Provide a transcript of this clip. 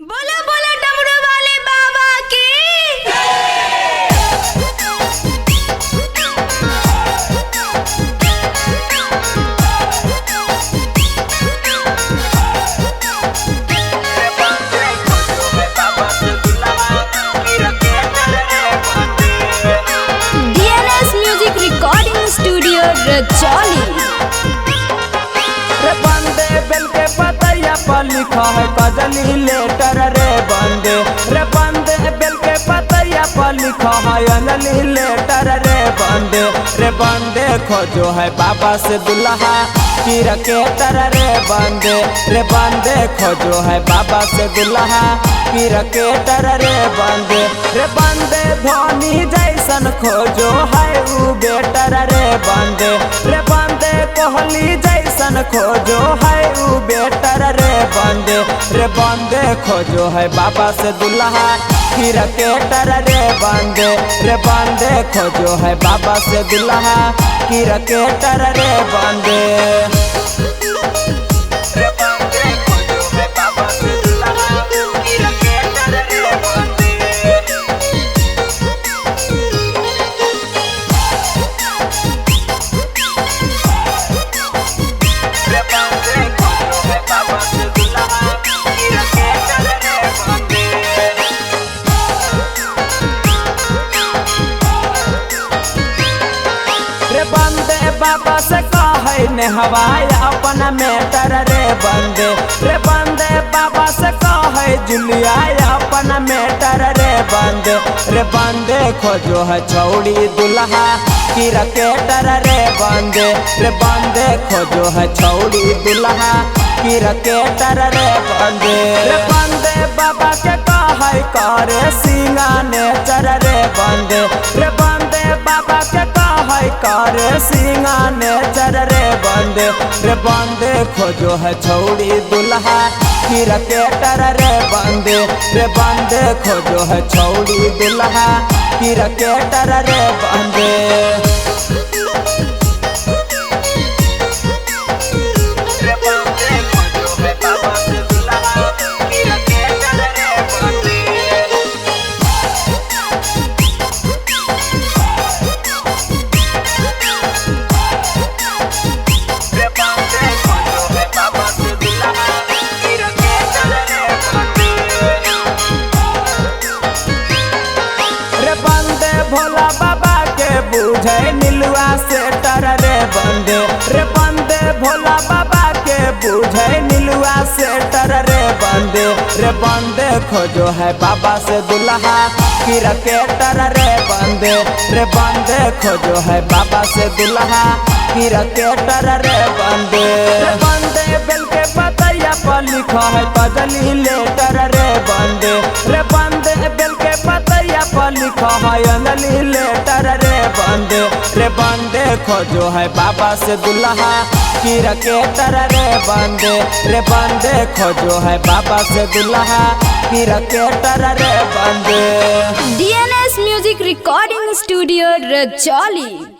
बोलो बोलो डमरू वाले बाबा की। DNS music recording studio Rajauli. रे बंदे बेल के पतैया पर लिखा है कजली लेटर रे बंदे। रे बंदे बेल के पतैया पर लिखा है अंजलि लेटर रे बंदे। रे बंदे खोजो है बाबा से दुल्हा की रकेटर रे बंदे। रे बंदे खोजो है बाबा से दुल्हा की रकेटर रे बंदे। रे बंदे धोनी जैसन खोजो है उ बेटर रे बंदे। रे बंदे कोहली जैसन खोजो है उ बेटर रे बंदे। रे बंदे खोजो है बाबा से दुल्हा की रकेटर रे बंदे। रे बंदे खोजो है बाबा से दुल्हा की रकेटर रे बंदे। रे बंदे खोजो है बाबा से दुल्हा की रकेटर रे बंदे। रे बंदे बाबा से कहे ने हवाई अपन मेटर रे बंदे। रे बंदे बाबा से कहे जुलिया अपन मेटर रे बंदे। रे बंदे खोजो है छौड़ी दुल्हा की रकेटर रे बंदे। रे बंदे खोजो है छौड़ी दुल्हा की रकेटर रे बंदे। रे बंदे बाबा के कहे करे सिंगाने चर रे बंदे। रे बंदे बाबा के कहे करे सिंगाने चर रे बंदे। रे बंदे खोजो है छौड़ी दुल्हा की रकेटर रे बंदे। रे बंदे खोजो है छौड़ी दुल्हा की रकेटर रे बंदे। भोला बाबा के बुझे नीलुआ से टर रे बंदे। रे बंदे भोला बाबा के बुझे नीलुआ से टर रे बंदे। रे बंदे खोजो है बाबा से दुल्हा की रकेटर रे बंदे। रे बंदे खोजो है बाबा से दुल्हा की रकेटर रे बंदे। रे बंदे बेल के पतैया पर लिखा है कजली लेटर रे बंदे। रे बंदे बेल के पतैया पर लिखा है अंजलि लेटर रे बंदे। रे बंदे खोजो है बाबा से दुल्हा की रकेटर रे बंदे। रे बंदे खोजो है बाबा से दुल्हा की रकेटर रे बंदे। DNS music recording studio Rajauli.